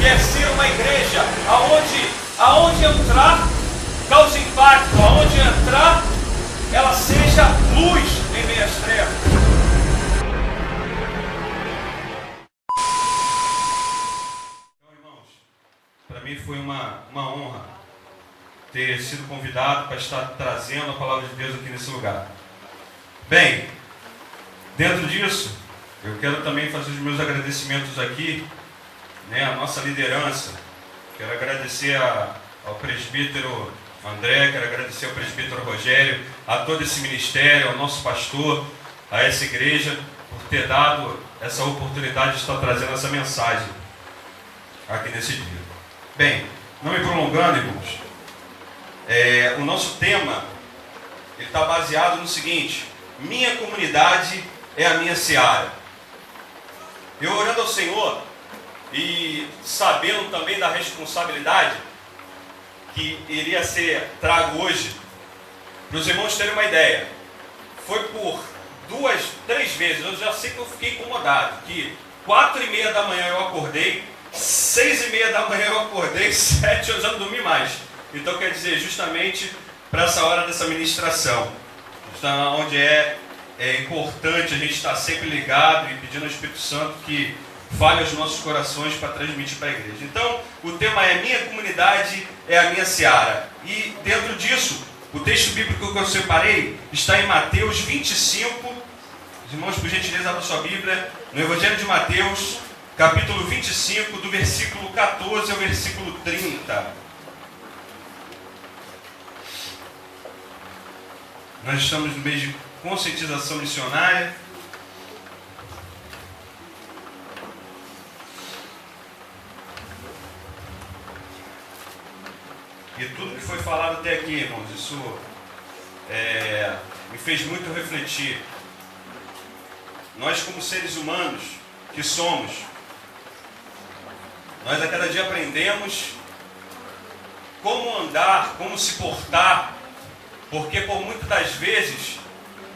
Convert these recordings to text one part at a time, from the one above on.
quer ser uma igreja aonde entrar, cause impacto, aonde entrar, ela seja luz em meio às trevas. Então, irmãos, para mim foi uma honra ter sido convidado para estar trazendo a palavra de Deus aqui nesse lugar. Bem, dentro disso, eu quero também fazer os meus agradecimentos aqui, à nossa liderança. Quero agradecer ao presbítero André, quero agradecer ao presbítero Rogério, a todo esse ministério, ao nosso pastor, a essa igreja, por ter dado essa oportunidade de estar trazendo essa mensagem aqui nesse dia. Bem, não me prolongando, irmãos, o nosso tema está baseado no seguinte: minha comunidade é a minha seara. Eu orando ao Senhor e sabendo também da responsabilidade que iria ser trago hoje, para os irmãos terem uma ideia, foi por 2, 3 vezes, eu já sei que eu fiquei incomodado, que 4h30 da manhã eu acordei, 6h30 da manhã eu acordei, 7 eu já não dormi mais. Então quer dizer, justamente para essa hora dessa ministração, onde é importante a gente estar sempre ligado e pedindo ao Espírito Santo que fale aos nossos corações para transmitir para a igreja. Então, o tema é minha comunidade é a minha seara. E dentro disso, o texto bíblico que eu separei está em Mateus 25. Os irmãos, por gentileza, abram sua Bíblia, no Evangelho de Mateus, capítulo 25, do versículo 14 ao versículo 30. Nós estamos no mês de conscientização missionária. E tudo que foi falado até aqui, irmãos, isso me fez muito refletir. Nós, como seres humanos que somos, nós a cada dia aprendemos como andar, como se portar, porque por muitas das vezes,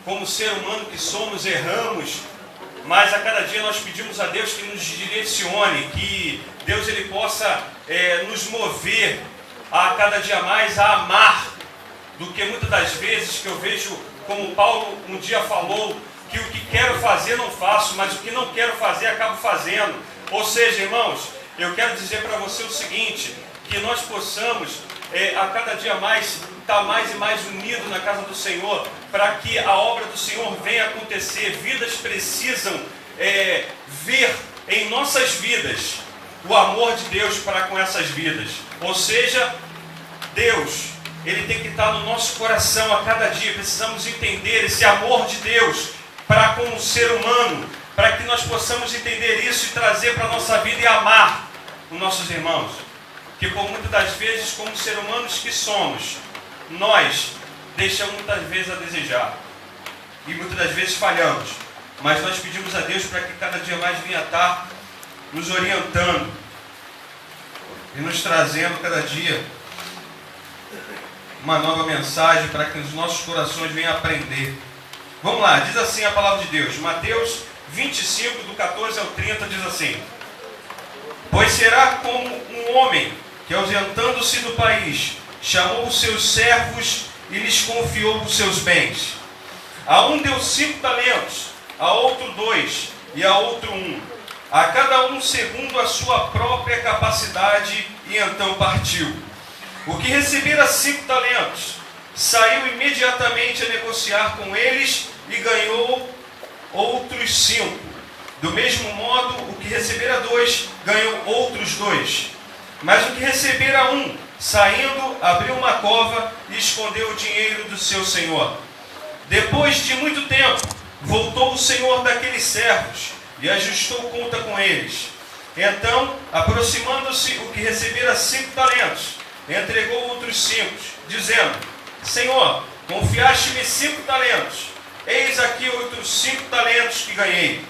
como ser humano que somos, erramos, mas a cada dia nós pedimos a Deus que nos direcione, que Deus ele possa nos mover a cada dia mais a amar, do que muitas das vezes que eu vejo, como Paulo um dia falou, que o que quero fazer não faço, mas o que não quero fazer acabo fazendo. Ou seja, irmãos, eu quero dizer para você o seguinte, que nós possamos a cada dia mais estar mais e mais unidos na casa do Senhor, para que a obra do Senhor venha acontecer. Vidas precisam ver em nossas vidas o amor de Deus para com essas vidas. Ou seja, Deus, ele tem que estar no nosso coração a cada dia. Precisamos entender esse amor de Deus para com o ser humano, para que nós possamos entender isso e trazer para a nossa vida e amar os nossos irmãos. Que por muitas das vezes, como seres humanos que somos, nós deixamos muitas vezes a desejar. E muitas das vezes falhamos. Mas nós pedimos a Deus para que cada dia mais venha estar nos orientando e nos trazendo cada dia uma nova mensagem para que os nossos corações venham aprender. Vamos lá, diz assim a palavra de Deus, Mateus 25, do 14 ao 30, diz assim: pois será como um homem que, ausentando-se do país, chamou os seus servos e lhes confiou os seus bens. A um deu 5 talentos, a outro 2 e a outro 1, a cada um segundo a sua própria capacidade, e então partiu. O que recebera 5 talentos saiu imediatamente a negociar com eles e ganhou outros 5. Do mesmo modo, o que recebera 2 ganhou outros 2. Mas o que recebera 1, saindo, abriu uma cova e escondeu o dinheiro do seu senhor. Depois de muito tempo, voltou o senhor daqueles servos e ajustou conta com eles. Então, aproximando-se o que recebera 5 talentos, entregou outros 5, dizendo: Senhor, confiaste-me 5 talentos, eis aqui outros 5 talentos que ganhei.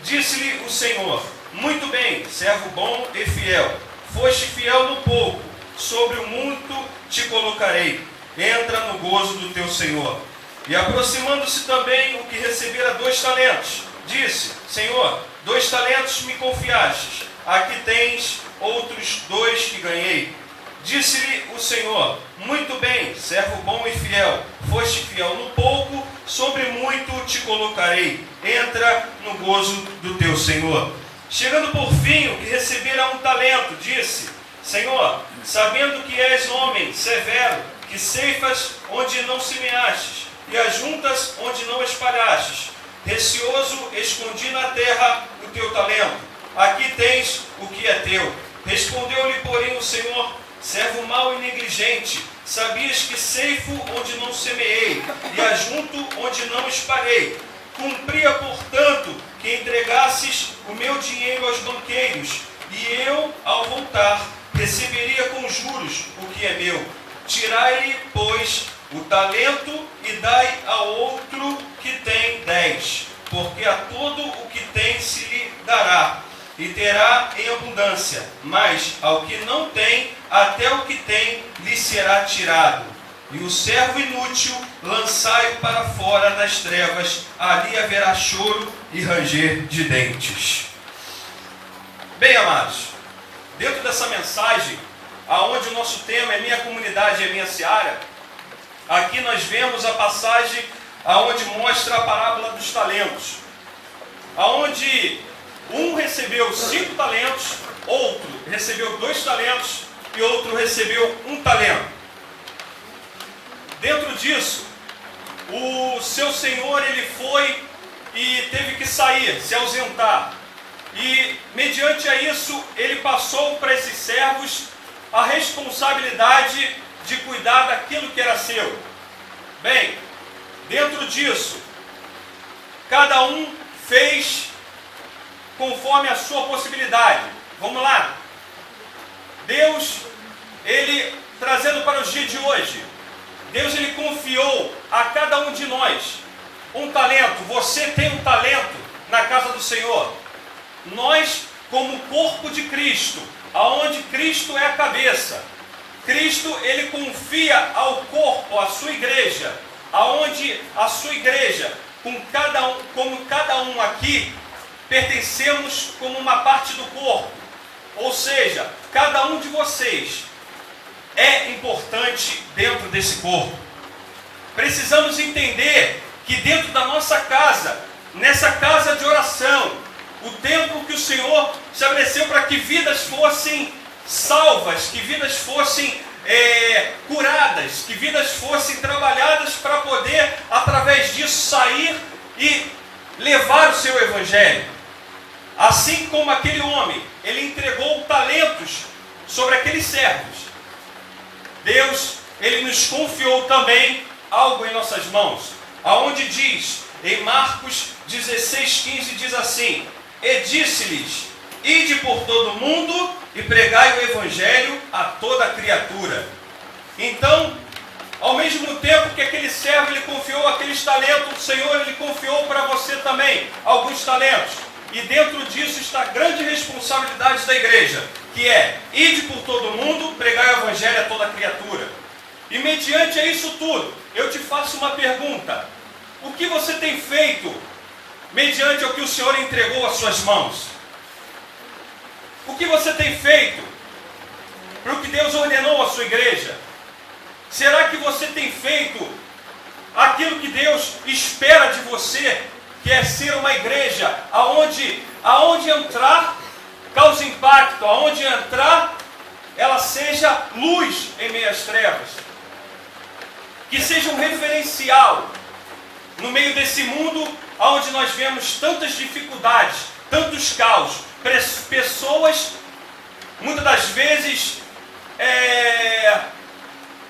Disse-lhe o Senhor: muito bem, servo bom e fiel, foste fiel no pouco, sobre o muito te colocarei, entra no gozo do teu Senhor. E aproximando-se também o que recebera 2 talentos, disse: Senhor, 2 talentos me confiastes, aqui tens outros 2 que ganhei. Disse-lhe o Senhor: muito bem, servo bom e fiel, foste fiel no pouco, sobre muito te colocarei, entra no gozo do teu Senhor. Chegando por fim, o que recebera 1 talento, disse: Senhor, sabendo que és homem severo, que ceifas onde não semeastes, e ajuntas onde não espalhastes, receoso escondi na terra o teu talento, aqui tens o que é teu. Respondeu-lhe, porém, o Senhor: servo mau e negligente, sabias que ceifo onde não semeei, e ajunto onde não espalhei. Cumpria, portanto, que entregasses o meu dinheiro aos banqueiros, e eu, ao voltar, receberia com juros o que é meu. Tirai-lhe, pois, o talento e dai ao outro que tem 10, porque a todo o que tem se lhe dará, e terá em abundância, mas ao que não tem, até o que tem lhe será tirado. E o servo inútil lançai para fora das trevas, ali haverá choro e ranger de dentes. Bem, amados, dentro dessa mensagem, aonde o nosso tema é minha comunidade e minha seara, aqui nós vemos a passagem aonde mostra a parábola dos talentos, aonde um recebeu 5 talentos, outro recebeu 2 talentos e outro recebeu 1 talento. Dentro disso, o seu senhor ele foi e teve que sair, se ausentar. E mediante a isso, ele passou para esses servos a responsabilidade de cuidar daquilo que era seu. Bem, dentro disso, cada um fez conforme a sua possibilidade. Vamos lá. Deus, ele, trazendo para os dias de hoje, Deus, ele confiou a cada um de nós 1 talento. Você tem 1 talento na casa do Senhor. Nós, como corpo de Cristo, aonde Cristo é a cabeça, Cristo, ele confia ao corpo, à sua igreja, aonde a sua igreja, como cada um aqui, pertencemos como uma parte do corpo. Ou seja, cada um de vocês é importante dentro desse corpo. Precisamos entender que dentro da nossa casa, nessa casa de oração, o templo que o Senhor estabeleceu para que vidas fossem salvas, que vidas fossem curadas, que vidas fossem trabalhadas para poder, através disso, sair e levar o seu evangelho. Assim como aquele homem, ele entregou talentos sobre aqueles servos. Deus, ele nos confiou também algo em nossas mãos, aonde diz, em Marcos 16:15, diz assim: e disse-lhes, ide por todo o mundo e pregai o evangelho a toda criatura. Então, ao mesmo tempo que aquele servo ele confiou aqueles talentos, o Senhor ele confiou para você também alguns talentos. E dentro disso está a grande responsabilidade da igreja, que é, ide por todo mundo, pregar o evangelho a toda criatura. E mediante a isso tudo, eu te faço uma pergunta: o que você tem feito mediante o que o Senhor entregou às suas mãos? O que você tem feito para o que Deus ordenou à sua igreja? Será que você tem feito aquilo que Deus espera de você, que é ser uma igreja aonde entrar causa impacto, aonde entrar ela seja luz em meio às trevas, que seja um referencial no meio desse mundo onde nós vemos tantas dificuldades, tantos caos, pessoas, muitas das vezes,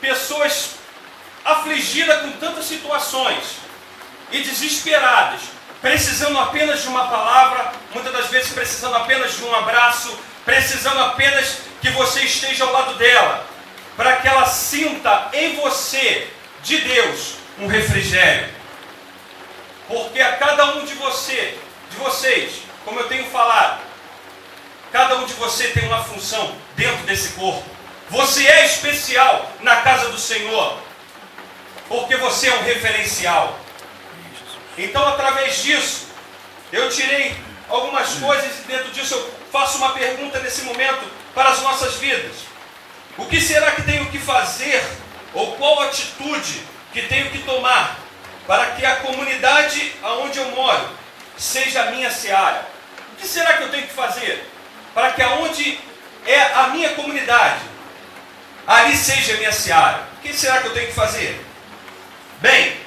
pessoas afligidas com tantas situações e desesperadas, precisando apenas de uma palavra, muitas das vezes precisando apenas de um abraço, precisando apenas que você esteja ao lado dela, para que ela sinta em você, de Deus, um refrigério. Porque a cada um de vocês, como eu tenho falado, cada um de você tem uma função dentro desse corpo. Você é especial na casa do Senhor, porque você é um referencial. Então, através disso, eu tirei algumas coisas e dentro disso eu faço uma pergunta nesse momento para as nossas vidas. O que será que tenho que fazer, ou qual atitude que tenho que tomar para que a comunidade onde eu moro seja a minha seara? O que será que eu tenho que fazer para que aonde é a minha comunidade, ali seja a minha seara? O que será que eu tenho que fazer? Bem,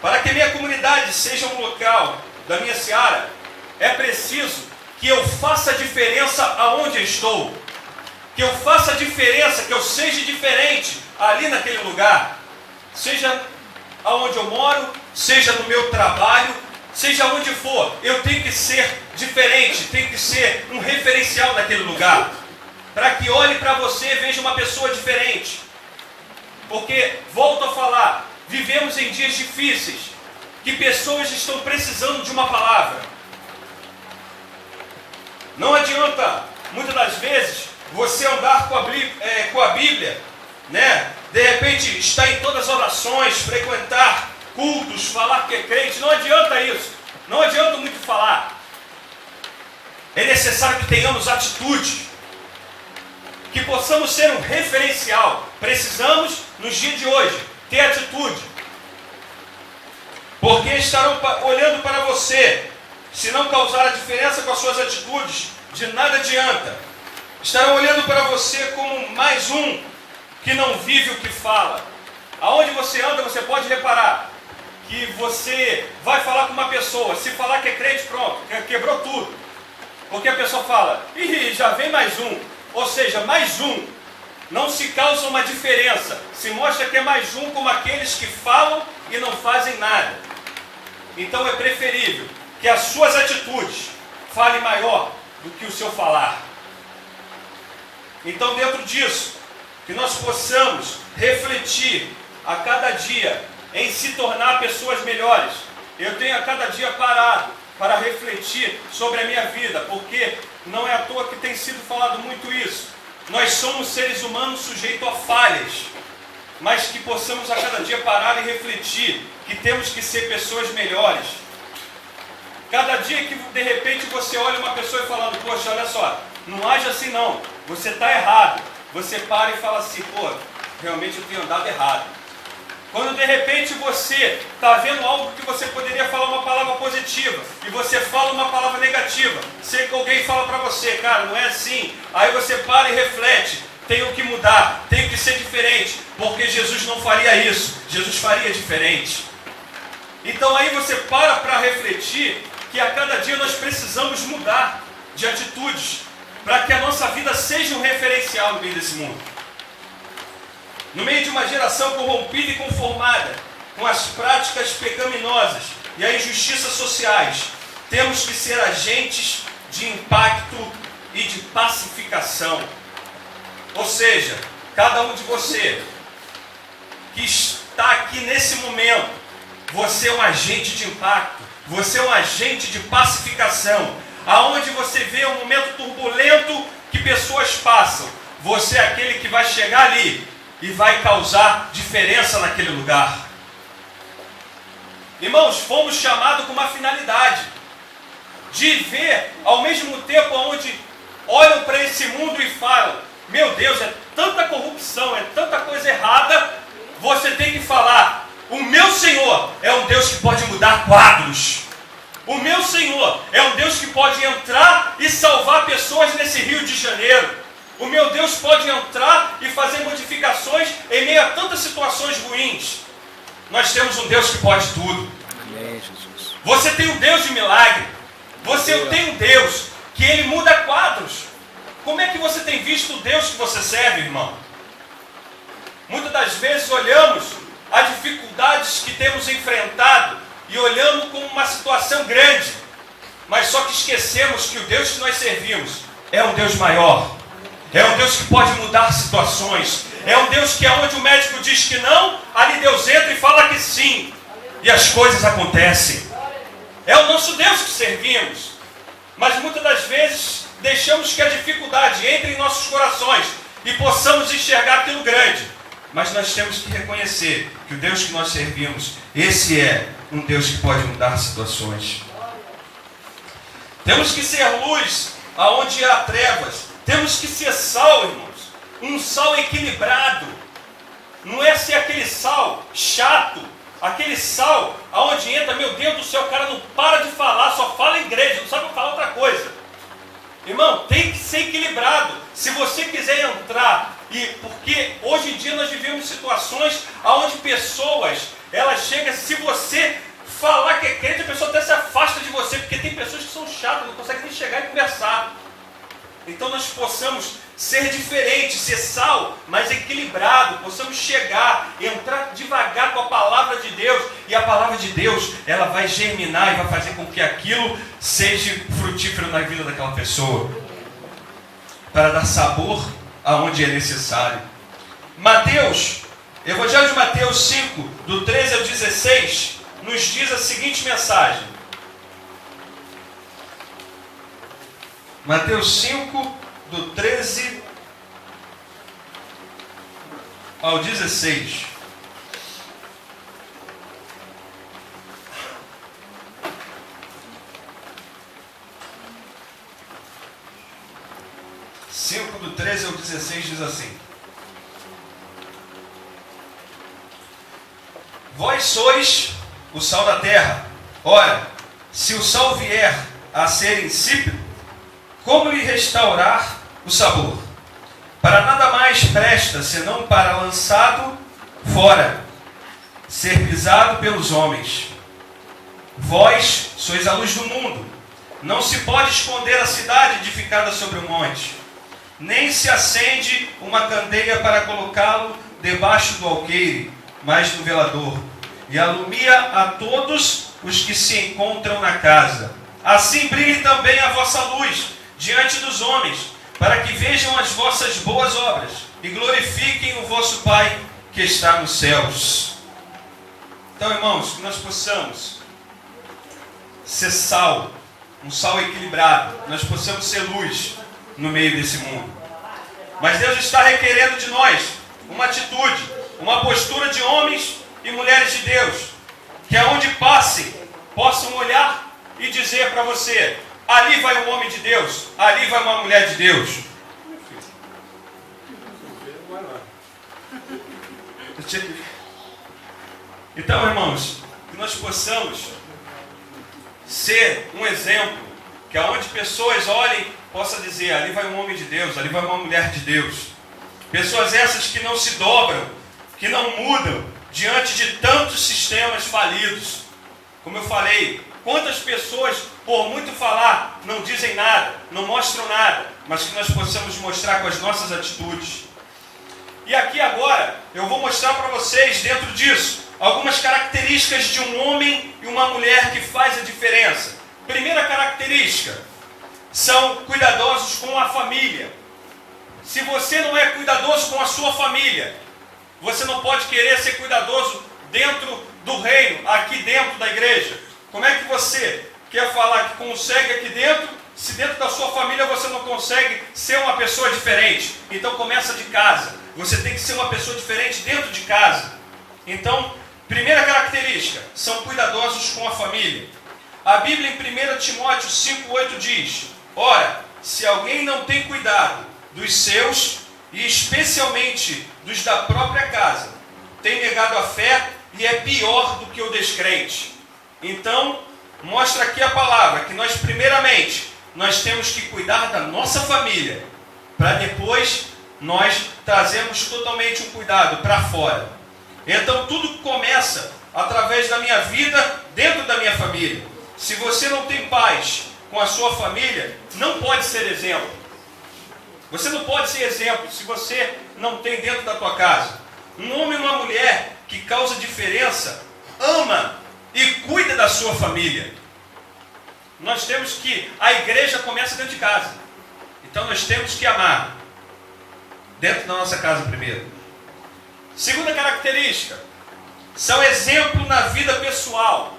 para que a minha comunidade seja um local da minha seara, é preciso que eu faça a diferença aonde eu estou. Que eu faça a diferença, que eu seja diferente ali naquele lugar. Seja aonde eu moro, seja no meu trabalho, seja onde for, eu tenho que ser diferente, tenho que ser um referencial naquele lugar. Para que olhe para você e veja uma pessoa diferente. Porque, volto a falar, vivemos em dias difíceis, que pessoas estão precisando de uma palavra. Não adianta, muitas das vezes, você andar com a Bíblia, né? De repente, estar em todas as orações, frequentar cultos, falar que é crente. Não adianta isso. Não adianta muito falar. É necessário que tenhamos atitude, que possamos ser um referencial. Precisamos, nos dias de hoje, ter atitude. Porque estarão olhando para você. Se não causar a diferença com as suas atitudes, de nada adianta. Estarão olhando para você como mais um que não vive o que fala. Aonde você anda, você pode reparar que você vai falar com uma pessoa. Se falar que é crente, pronto, quebrou tudo. Porque a pessoa fala, ih, já vem mais um. Ou seja, mais um. Não se causa uma diferença. Se mostra que é mais um como aqueles que falam e não fazem nada. Então é preferível que as suas atitudes falem maior do que o seu falar. Então, dentro disso, que nós possamos refletir a cada dia em se tornar pessoas melhores. Eu tenho a cada dia parado para refletir sobre a minha vida, porque não é à toa que tem sido falado muito isso. Nós somos seres humanos sujeitos a falhas, mas que possamos a cada dia parar e refletir que temos que ser pessoas melhores. Cada dia que de repente você olha uma pessoa e falando, poxa, olha só, não age assim não, você está errado. Você para e fala assim, pô, realmente eu tenho andado errado. Quando de repente você está vendo algo que você poderia falar uma palavra positiva e você fala uma palavra negativa, sei que alguém fala para você, cara, não é assim. Aí você para e reflete, tenho que mudar, tenho que ser diferente, porque Jesus não faria isso, Jesus faria diferente. Então aí você para refletir que a cada dia nós precisamos mudar de atitudes para que a nossa vida seja um referencial no meio desse mundo. No meio de uma geração corrompida e conformada com as práticas pecaminosas e as injustiças sociais, temos que ser agentes de impacto e de pacificação. Ou seja, cada um de você que está aqui nesse momento, você é um agente de impacto, você é um agente de pacificação. Aonde você vê um momento turbulento que pessoas passam, você é aquele que vai chegar ali e vai causar diferença naquele lugar. Irmãos, fomos chamados com uma finalidade de ver ao mesmo tempo onde olham para esse mundo e falam, meu Deus, é tanta corrupção, é tanta coisa errada. Você tem que falar, o meu Senhor é um Deus que pode mudar quadros. O meu Senhor é um Deus que pode entrar e salvar pessoas nesse Rio de Janeiro. O meu Deus pode entrar e fazer modificações em meio a tantas situações ruins. Nós temos um Deus que pode tudo. Amém, Jesus. Você tem um Deus de milagre. Você tem um Deus que Ele muda quadros. Como é que você tem visto o Deus que você serve, irmão? Muitas das vezes olhamos as dificuldades que temos enfrentado e olhamos como uma situação grande, mas só que esquecemos que o Deus que nós servimos é um Deus maior, é um Deus que pode mudar situações, é um Deus que aonde o médico diz que não, ali Deus entra e fala que sim, e as coisas acontecem. É o nosso Deus que servimos, mas muitas das vezes deixamos que a dificuldade entre em nossos corações e possamos enxergar aquilo grande. Mas nós temos que reconhecer que o Deus que nós servimos, esse é um Deus que pode mudar situações. Temos que ser luz aonde há trevas. Temos que ser sal, irmãos. Um sal equilibrado. Não é ser aquele sal chato, aquele sal aonde entra, meu Deus do céu, o cara não para de falar, só fala igreja, não sabe falar outra coisa. Irmão, tem que ser equilibrado. Se você quiser entrar, porque hoje em dia nós vivemos situações onde pessoas, elas chegam, se você falar que é crente, a pessoa até se afasta de você, porque tem pessoas que são chatas, não conseguem nem chegar e conversar. Então nós possamos ser diferentes, ser sal, mas equilibrado, possamos chegar, entrar devagar com a palavra de Deus, e a palavra de Deus, ela vai germinar e vai fazer com que aquilo seja frutífero na vida daquela pessoa, para dar sabor aonde é necessário. Mateus, Evangelho de Mateus 5, do 13 ao 16, nos diz a seguinte mensagem. Mateus 5, do 13 ao 16. Do 13 ao 16 diz assim: Vós sois o sal da terra. Ora, se o sal vier a ser insípido, como lhe restaurar o sabor? Para nada mais presta, senão para lançado fora, ser pisado pelos homens. Vós sois a luz do mundo. Não se pode esconder a cidade edificada sobre o monte, nem se acende uma candeia para colocá-lo debaixo do alqueire, mas no velador, e alumia a todos os que se encontram na casa. Assim brilhe também a vossa luz diante dos homens, para que vejam as vossas boas obras e glorifiquem o vosso Pai que está nos céus. Então, irmãos, que nós possamos ser sal, um sal equilibrado, nós possamos ser luz no meio desse mundo. Mas Deus está requerendo de nós uma atitude, uma postura de homens e mulheres de Deus, que aonde passem, possam olhar e dizer para você: ali vai um homem de Deus, ali vai uma mulher de Deus. Então, irmãos, que nós possamos ser um exemplo, que aonde pessoas olhem, possa dizer: ali vai um homem de Deus, ali vai uma mulher de Deus. Pessoas essas que não se dobram, que não mudam diante de tantos sistemas falidos. Como eu falei, quantas pessoas, por muito falar, não dizem nada, não mostram nada, mas que nós possamos mostrar com as nossas atitudes. E aqui agora, eu vou mostrar para vocês, dentro disso, algumas características de um homem e uma mulher que faz a diferença. Primeira característica: são cuidadosos com a família. Se você não é cuidadoso com a sua família, você não pode querer ser cuidadoso dentro do reino, aqui dentro da igreja. Como é que você quer falar que consegue aqui dentro, se dentro da sua família você não consegue ser uma pessoa diferente? Então começa de casa. Você tem que ser uma pessoa diferente dentro de casa. Então, primeira característica, são cuidadosos com a família. A Bíblia em 1 Timóteo 5,8 diz: ora, se alguém não tem cuidado dos seus, e especialmente dos da própria casa, tem negado a fé e é pior do que o descrente. Então, mostra aqui a palavra, que nós primeiramente, nós temos que cuidar da nossa família, para depois nós trazermos totalmente um cuidado para fora. Então tudo começa através da minha vida, dentro da minha família. Se você não tem paz com a sua família, não pode ser exemplo. Você não pode ser exemplo se você não tem dentro da tua casa. Um homem e uma mulher que causa diferença, ama e cuida da sua família. Nós temos que, a igreja começa dentro de casa. Então nós temos que amar dentro da nossa casa primeiro. Segunda característica, são exemplo na vida pessoal.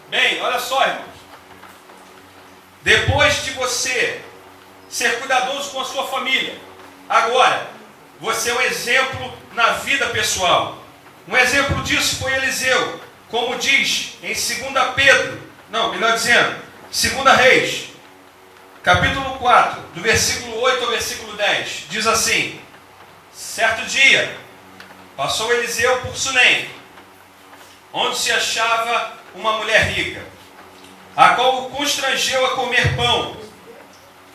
Bem, olha só, irmãos. Depois de você ser cuidadoso com a sua família, agora, você é um exemplo na vida pessoal. Um exemplo disso foi Eliseu, como diz em 2 Pedro, não, melhor dizendo, 2 Reis, capítulo 4, do versículo 8 ao versículo 10, diz assim: certo dia, passou Eliseu por Sunem, onde se achava uma mulher rica, a qual o constrangeu a comer pão.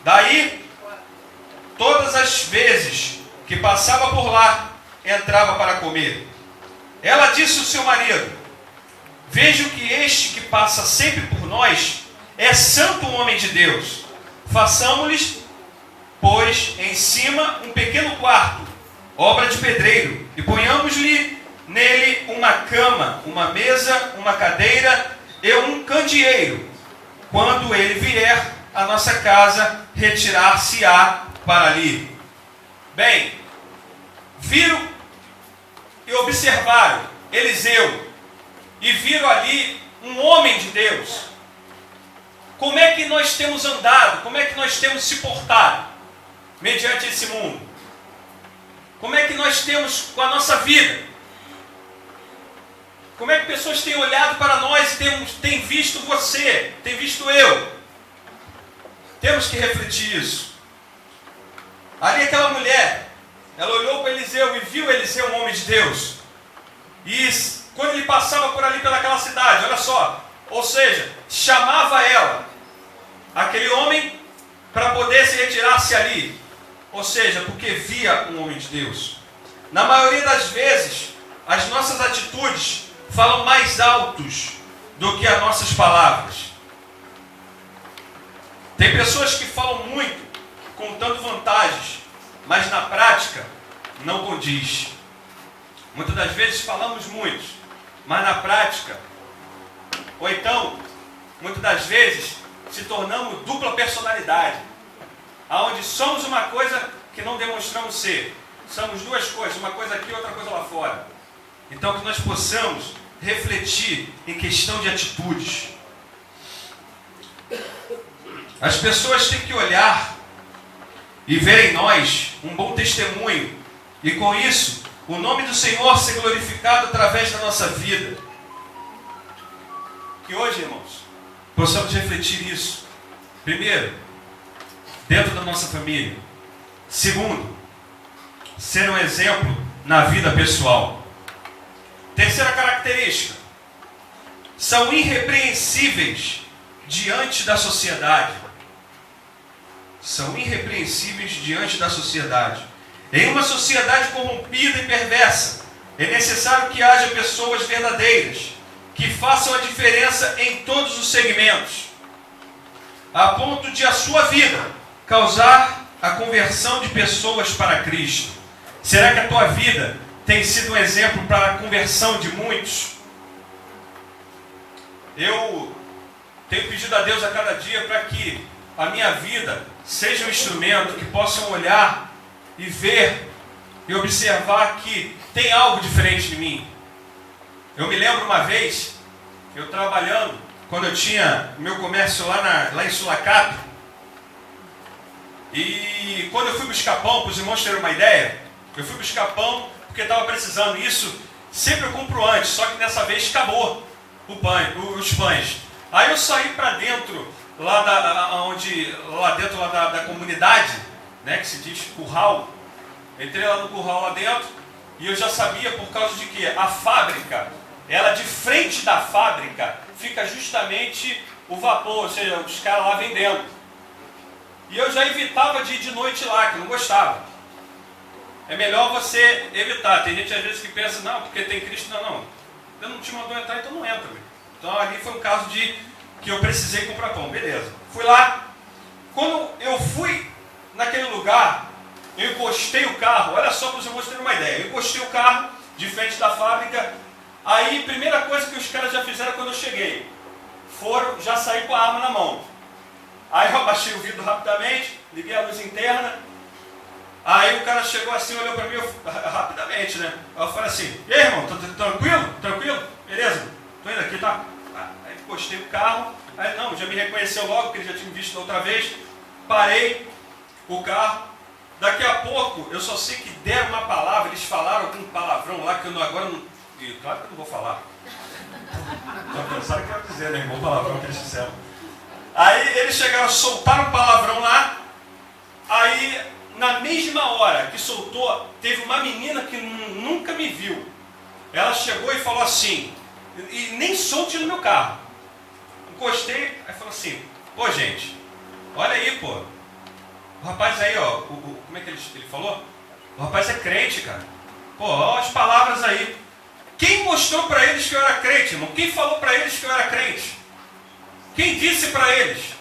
Daí, todas as vezes que passava por lá, entrava para comer. Ela disse ao seu marido: vejo que este que passa sempre por nós é santo homem de Deus. Façamos-lhes, pois, em cima um pequeno quarto, obra de pedreiro, e ponhamos-lhe nele uma cama, uma mesa, uma cadeira e um candeeiro. Quando ele vier à nossa casa, retirar-se-á para ali. Bem, viram e observaram Eliseu e viram ali um homem de Deus. Como é que nós temos andado? Como é que nós temos se portado mediante esse mundo? Como é que nós temos com a nossa vida? Como é que pessoas têm olhado para nós e têm visto você, têm visto eu? Temos que refletir isso. Ali aquela mulher, ela olhou para Eliseu e viu Eliseu, um homem de Deus. E quando ele passava por ali pelaquela cidade, olha só, ou seja, chamava ela, aquele homem, para poder se retirar-se ali. Ou seja, porque via um homem de Deus. Na maioria das vezes, as nossas atitudes falam mais altos do que as nossas palavras. Tem pessoas que falam muito, contando vantagens, mas na prática não condiz. Muitas das vezes falamos muito, mas na prática, ou então, muitas das vezes, se tornamos dupla personalidade, aonde somos uma coisa que não demonstramos ser. Somos duas coisas, uma coisa aqui e outra coisa lá fora. Então que nós possamos refletir em questão de atitudes. As pessoas têm que olhar e ver em nós um bom testemunho, e com isso o nome do Senhor ser glorificado através da nossa vida. Que hoje, irmãos, possamos refletir isso. Primeiro, dentro da nossa família. Segundo, ser um exemplo na vida pessoal. Terceira característica: são irrepreensíveis diante da sociedade. São irrepreensíveis diante da sociedade. Em uma sociedade corrompida e perversa, é necessário que haja pessoas verdadeiras, que façam a diferença em todos os segmentos, a ponto de a sua vida causar a conversão de pessoas para Cristo. Será que a tua vida tem sido um exemplo para a conversão de muitos? Eu tenho pedido a Deus a cada dia para que a minha vida seja um instrumento que possam olhar e ver e observar que tem algo diferente de mim. Eu me lembro uma vez, eu trabalhando, quando eu tinha meu comércio lá em Sulacap, e quando eu fui buscar pão, para os irmãos terem uma ideia, eu fui buscar pão porque estava precisando. Isso sempre eu compro antes, só que dessa vez acabou os pães. Aí eu saí para dentro, lá dentro da comunidade, né, que se diz curral. Entrei lá no curral lá dentro e eu já sabia, por causa de que a fábrica, ela de frente da fábrica fica justamente o vapor, ou seja, os caras lá vendendo. E eu já evitava de ir de noite lá, que eu não gostava. É melhor você evitar. Tem gente às vezes que pensa, não, porque tem Cristo. Não. Deus não te mandou entrar, então não entra. Então ali foi um caso de que eu precisei comprar pão. Beleza. Fui lá. Quando eu fui naquele lugar, eu encostei o carro. Olha só para os irmãos terem uma ideia. Eu encostei o carro de frente da fábrica. Aí, primeira coisa que os caras já fizeram quando eu cheguei, foram já sair com a arma na mão. Aí eu abaixei o vidro rapidamente, liguei a luz interna. Aí o cara chegou assim, olhou para mim rapidamente, né? Aí eu falei assim, e aí, irmão, tranquilo? Tranquilo? Beleza? Tô indo aqui, tá? Aí encostei o carro. Aí não, já me reconheceu logo, porque ele já tinha visto da outra vez. Parei o carro. Daqui a pouco, eu só sei que deram uma palavra, eles falaram algum palavrão lá que eu agora não... Claro que eu não vou falar. Só pensaram que eu ia dizer, né? Igual palavrão que eles disseram. Aí eles chegaram a soltar um palavrão lá. Aí, na mesma hora que soltou, teve uma menina que nunca me viu. Ela chegou e falou assim, e nem som tinha no meu carro. Encostei, aí falou assim, pô gente, olha aí pô, o rapaz aí ó, como é que ele falou? O rapaz é crente, cara. Pô, olha as palavras aí. Quem mostrou para eles que eu era crente, irmão? Quem falou para eles que eu era crente? Quem disse para eles?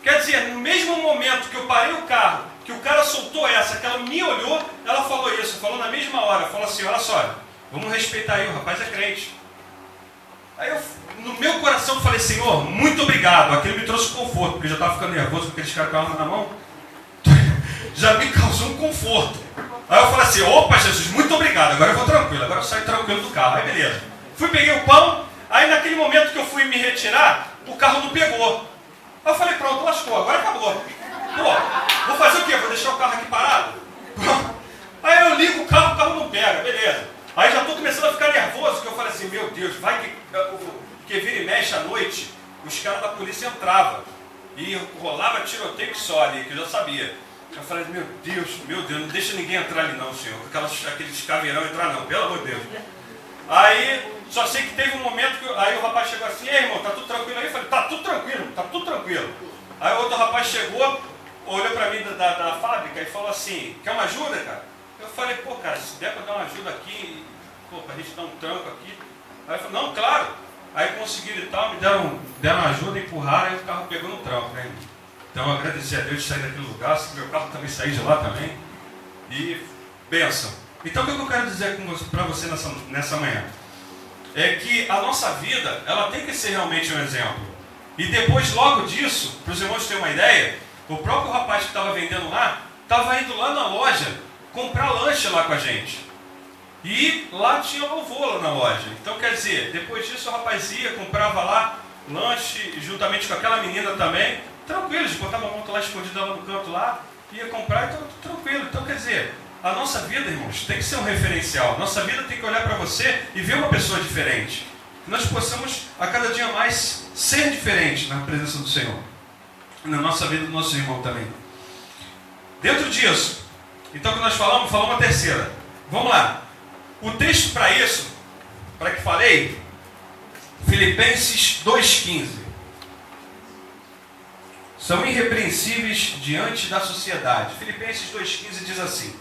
Quer dizer, no mesmo momento que eu parei o carro, que o cara soltou essa, que ela me olhou, ela falou isso, falou na mesma hora, falou assim, olha só, vamos respeitar aí, o rapaz é crente. Aí eu, no meu coração, eu falei, Senhor, muito obrigado. Aquilo me trouxe conforto, porque eu já estava ficando nervoso com aqueles caras com a arma na mão. Já me causou um conforto. Aí eu falei assim, opa Jesus, muito obrigado, agora eu vou tranquilo, agora eu saio tranquilo do carro. Aí beleza. Fui, peguei o pão, aí naquele momento que eu fui me retirar, o carro não pegou. Aí eu falei, pronto, lascou, agora acabou. Pô, vou fazer o quê? Vou deixar o carro aqui parado? Aí eu ligo o carro não pega, beleza. Aí já estou começando a ficar nervoso, porque eu falei assim, meu Deus, vai que vira e mexe à noite, os caras da polícia entravam. E rolava tiroteio que só ali, que eu já sabia. Eu falei, meu Deus, não deixa ninguém entrar ali não, Senhor. Aqueles caveirão entrar não, pelo amor de Deus. Aí, só sei que teve um momento que aí o rapaz chegou assim, ei irmão, tá tudo tranquilo aí? Eu falei, tá tudo tranquilo. Aí o outro rapaz chegou, olhou pra mim da fábrica e falou assim, quer uma ajuda, cara? Eu falei, pô, cara, se der pra dar uma ajuda aqui, pô, pra gente dar um tranco aqui. Aí ele falou, não, claro. Aí conseguiram e tal, me deram ajuda, empurraram, e o carro pegou no tranco, né? Então eu agradeci a Deus de sair daquele lugar, se meu carro também sair de lá também. E bênção. Então o que eu quero dizer para você nessa manhã? É que a nossa vida, ela tem que ser realmente um exemplo. E depois, logo disso, para os irmãos terem uma ideia, o próprio rapaz que estava vendendo lá, estava indo lá na loja comprar lanche lá com a gente. E lá tinha louvor lá na loja. Então quer dizer, depois disso o rapaz ia, comprava lá lanche, juntamente com aquela menina também, tranquilo, eles botavam a moto lá escondida lá no canto lá, ia comprar e então, tranquilo. Então quer dizer, a nossa vida, irmãos, tem que ser um referencial. Nossa vida tem que olhar para você e ver uma pessoa diferente. Que nós possamos a cada dia mais ser diferentes na presença do Senhor. Na nossa vida do nosso irmão também. Dentro disso, então que nós falamos a terceira. Vamos lá. O texto para isso, para que falei, Filipenses 2,15. São irrepreensíveis diante da sociedade. Filipenses 2,15 diz assim: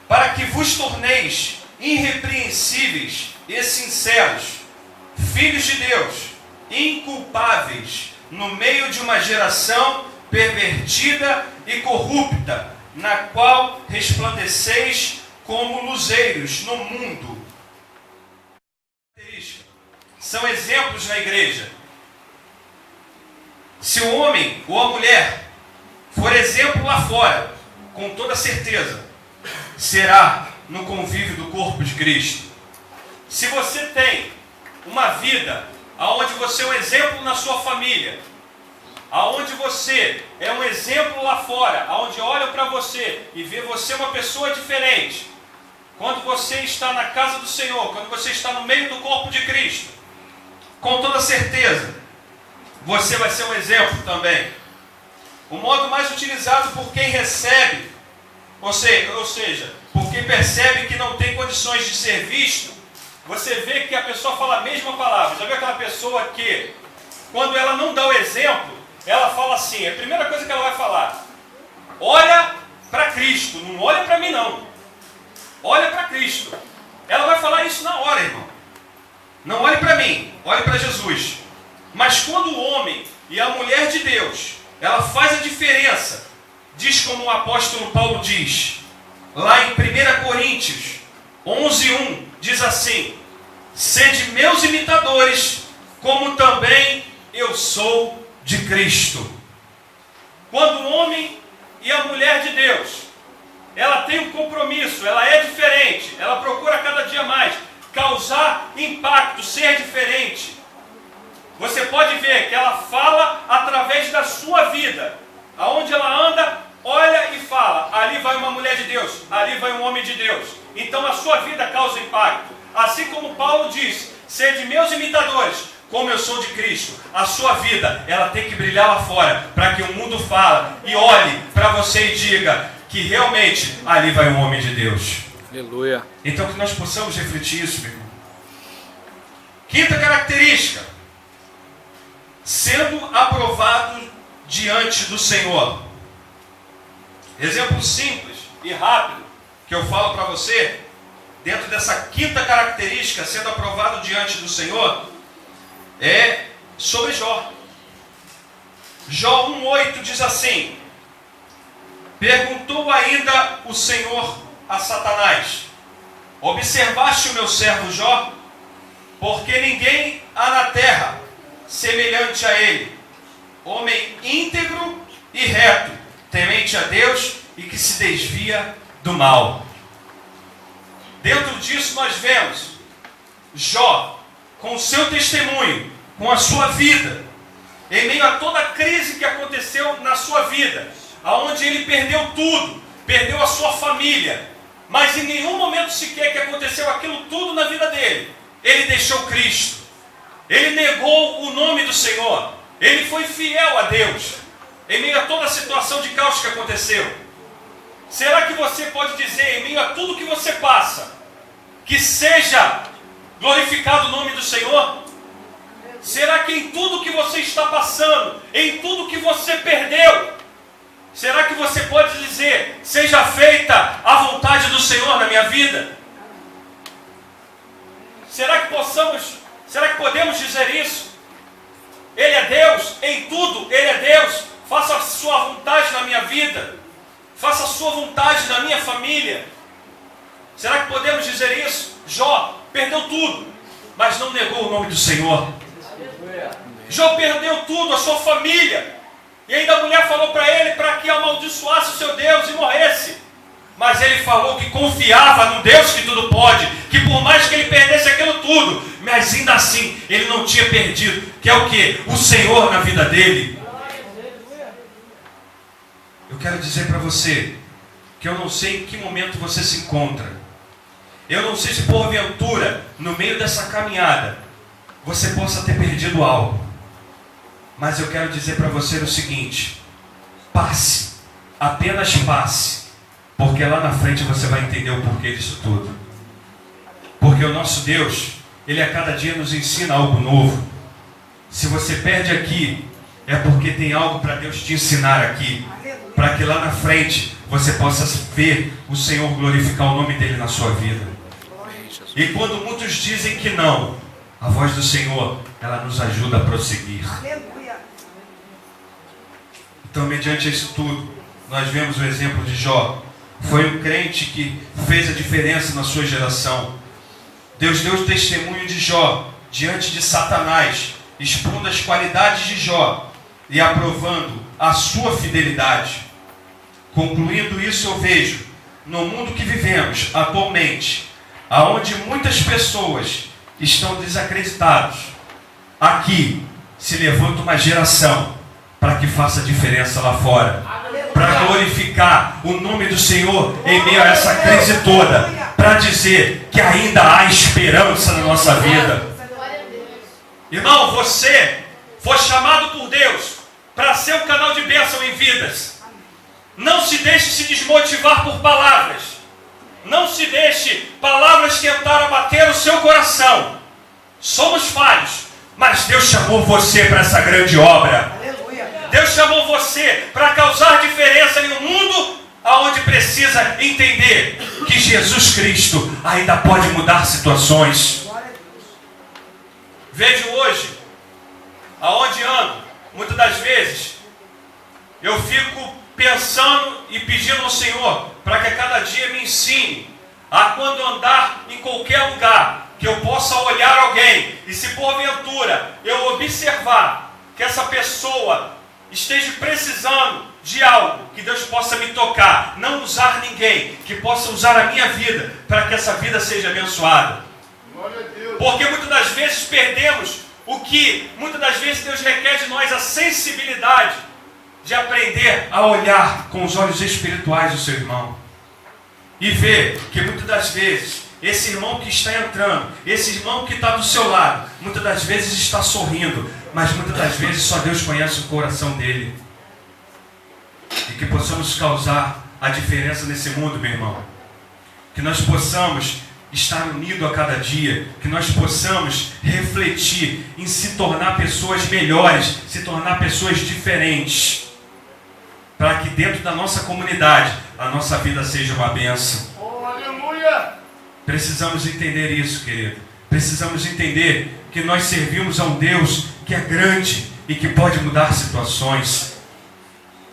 para que vos torneis irrepreensíveis e sinceros, filhos de Deus, inculpáveis, no meio de uma geração pervertida e corrupta, na qual resplandeceis como luzeiros no mundo. São exemplos na igreja. Se o homem ou a mulher for exemplo lá fora, com toda certeza, será no convívio do corpo de Cristo. Se você tem uma vida onde você é um exemplo na sua família, aonde você é um exemplo lá fora, aonde olham para você e vê você uma pessoa diferente, quando você está na casa do Senhor, quando você está no meio do corpo de Cristo, com toda certeza, você vai ser um exemplo também. O modo mais utilizado por quem recebe, ou seja, por quem percebe que não tem condições de ser visto, você vê que a pessoa fala a mesma palavra. Já viu aquela pessoa que, quando ela não dá o exemplo, ela fala assim, a primeira coisa que ela vai falar, olha para Cristo, não olha para mim não. Olha para Cristo. Ela vai falar isso na hora, irmão. Não olhe para mim, olhe para Jesus. Mas quando o homem e a mulher de Deus, ela faz a diferença, diz como o apóstolo Paulo diz, lá em 1 Coríntios 11:1, diz assim, sede meus imitadores, como também eu sou de Cristo. Quando o homem e a mulher de Deus, ela tem um compromisso, ela é diferente, ela procura cada dia mais causar impacto, ser diferente. Você pode ver que ela fala através da sua vida. Aonde ela anda, olha e fala. Ali vai uma mulher de Deus, ali vai um homem de Deus. Então a sua vida causa impacto. Assim como Paulo diz, sede meus imitadores, como eu sou de Cristo, a sua vida, ela tem que brilhar lá fora, para que o mundo fale e olhe para você e diga que realmente ali vai um homem de Deus. Aleluia. Então que nós possamos refletir isso, meu irmão. Quinta característica: sendo aprovado diante do Senhor. Exemplo simples e rápido que eu falo para você, dentro dessa quinta característica, sendo aprovado diante do Senhor, é sobre Jó. Jó 1,8 diz assim: perguntou ainda o Senhor a Satanás: observaste o meu servo Jó? Porque ninguém há na terra semelhante a ele, homem íntegro e reto, temente a Deus e que se desvia do mal. Dentro disso nós vemos Jó, com o seu testemunho, com a sua vida, em meio a toda a crise que aconteceu na sua vida, aonde ele perdeu tudo, perdeu a sua família, mas em nenhum momento sequer que aconteceu aquilo tudo na vida dele, ele deixou Cristo, ele negou o nome do Senhor, ele foi fiel a Deus, em meio a toda a situação de caos que aconteceu. Será que você pode dizer, em meio a tudo que você passa, que seja glorificado o nome do Senhor? Será que em tudo que você está passando, em tudo que você perdeu, será que você pode dizer, seja feita a vontade do Senhor na minha vida? Será que podemos dizer isso? Ele é Deus, em tudo Ele é Deus, faça a sua vontade na minha vida, faça a sua vontade na minha família. Será que podemos dizer isso? Jó perdeu tudo, mas não negou o nome do Senhor. Jó perdeu tudo, a sua família, e ainda a mulher falou para ele para que amaldiçoasse o seu Deus e morresse. Mas ele falou que confiava no Deus que tudo pode, que por mais que ele perdesse aquilo tudo, mas ainda assim ele não tinha perdido, que é o que? O Senhor na vida dele. Eu quero dizer para você que eu não sei em que momento você se encontra. Eu não sei se porventura, no meio dessa caminhada, você possa ter perdido algo. Mas eu quero dizer para você o seguinte: passe, apenas passe, porque lá na frente você vai entender o porquê disso tudo. Porque o nosso Deus, Ele a cada dia nos ensina algo novo. Se você perde aqui, é porque tem algo para Deus te ensinar aqui, para que lá na frente você possa ver o Senhor glorificar o nome dEle na sua vida. E quando muitos dizem que não, a voz do Senhor, ela nos ajuda a prosseguir. Então, mediante isso tudo, nós vemos o exemplo de Jó. Foi um crente que fez a diferença na sua geração. Deus deu o testemunho de Jó diante de Satanás, expondo as qualidades de Jó e aprovando a sua fidelidade. Concluindo isso, eu vejo, no mundo que vivemos atualmente, aonde muitas pessoas estão desacreditadas, aqui se levanta uma geração para que faça diferença lá fora, para glorificar o nome do Senhor em meio a essa crise toda, para dizer que ainda há esperança na nossa vida. Irmão, você foi chamado por Deus para ser um canal de bênção em vidas. Não se deixe se desmotivar por palavras. Não se deixe palavras tentar abater o seu coração. Somos falhos, mas Deus chamou você para essa grande obra. Deus chamou você para causar diferença em um mundo onde precisa entender que Jesus Cristo ainda pode mudar situações. Vejo hoje, aonde ando, muitas das vezes, eu fico pensando e pedindo ao Senhor para que a cada dia me ensine a, quando andar em qualquer lugar, que eu possa olhar alguém e, se porventura eu observar que essa pessoa esteja precisando de algo, que Deus possa me tocar, não usar ninguém, que possa usar a minha vida para que essa vida seja abençoada. Porque muitas das vezes perdemos o que muitas das vezes Deus requer de nós, a sensibilidade de aprender a olhar com os olhos espirituais do seu irmão e ver que muitas das vezes esse irmão que está entrando, esse irmão que está do seu lado, muitas das vezes está sorrindo, mas muitas das vezes só Deus conhece o coração dele. E que possamos causar a diferença nesse mundo, meu irmão. Que nós possamos estar unidos a cada dia, que nós possamos refletir em se tornar pessoas melhores, se tornar pessoas diferentes, para que dentro da nossa comunidade a nossa vida seja uma bênção. Oh, aleluia! Precisamos entender isso, querido. Precisamos entender que nós servimos a um Deus que é grande e que pode mudar situações.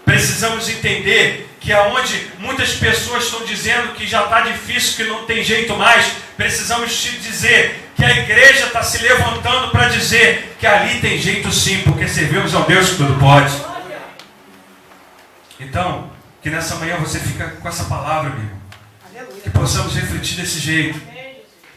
Precisamos entender que aonde muitas pessoas estão dizendo que já está difícil, que não tem jeito mais, precisamos te dizer que a igreja está se levantando para dizer que ali tem jeito sim, porque servimos a um Deus que tudo pode. Então, que nessa manhã você fica com essa palavra, meu irmão. Que possamos refletir desse jeito,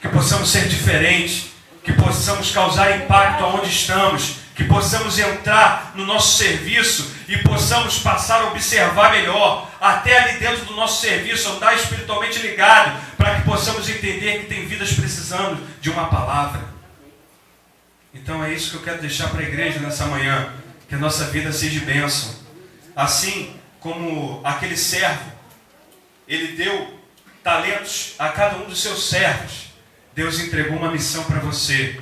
que possamos ser diferentes, que possamos causar impacto aonde estamos, que possamos entrar no nosso serviço e possamos passar a observar melhor, até ali dentro do nosso serviço, andar espiritualmente ligado, para que possamos entender que tem vidas precisando de uma palavra. Então é isso que eu quero deixar para a igreja nessa manhã, que a nossa vida seja bênção. Assim como aquele servo, ele deu talentos a cada um dos seus servos, Deus entregou uma missão para você.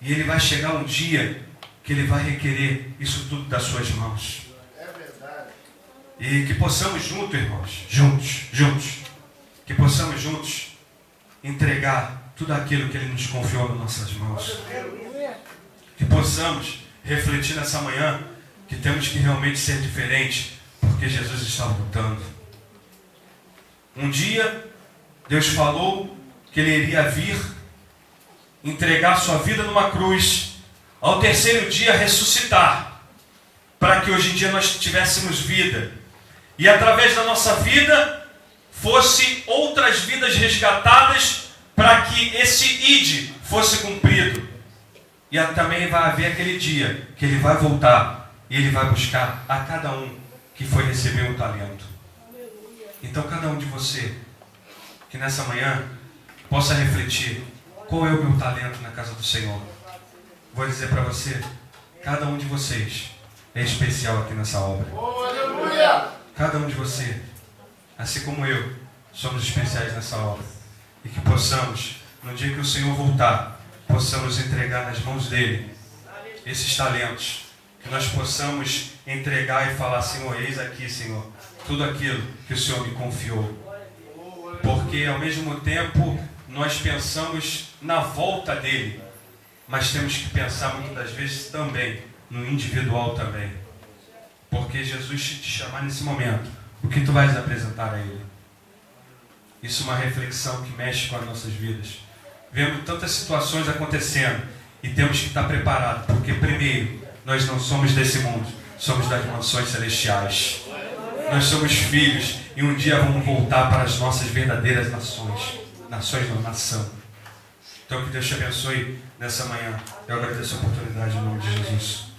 E ele vai chegar um dia que ele vai requerer isso tudo das suas mãos. É verdade. E que possamos juntos, irmãos, juntos, que possamos juntos entregar tudo aquilo que ele nos confiou nas nossas mãos. Que possamos refletir nessa manhã que temos que realmente ser diferentes, porque Jesus está voltando. Um dia, Deus falou que ele iria vir entregar sua vida numa cruz, ao terceiro dia ressuscitar, para que hoje em dia nós tivéssemos vida, e através da nossa vida, fosse outras vidas resgatadas, para que esse ide fosse cumprido. E também vai haver aquele dia, que ele vai voltar, e ele vai buscar a cada um que foi receber um talento. Então cada um de você, que nessa manhã, possa refletir, qual é o meu talento na casa do Senhor? Vou dizer para você, cada um de vocês é especial aqui nessa obra. Oh, aleluia! Cada um de vocês, assim como eu, somos especiais nessa obra. E que possamos, no dia que o Senhor voltar, possamos entregar nas mãos dele esses talentos. Que nós possamos entregar e falar, Senhor, eis aqui, Senhor, tudo aquilo que o Senhor me confiou. Porque ao mesmo tempo nós pensamos na volta dele, mas temos que pensar muitas das vezes também no individual também. Porque Jesus te chamar nesse momento, o que tu vais apresentar a ele? Isso é uma reflexão que mexe com as nossas vidas. Vemos tantas situações acontecendo e temos que estar preparados, porque primeiro, nós não somos desse mundo, somos das mansões celestiais. Nós somos filhos e um dia vamos voltar para as nossas verdadeiras nações. Nações não, nação. Então que Deus te abençoe nessa manhã. Eu agradeço a oportunidade em nome de Jesus.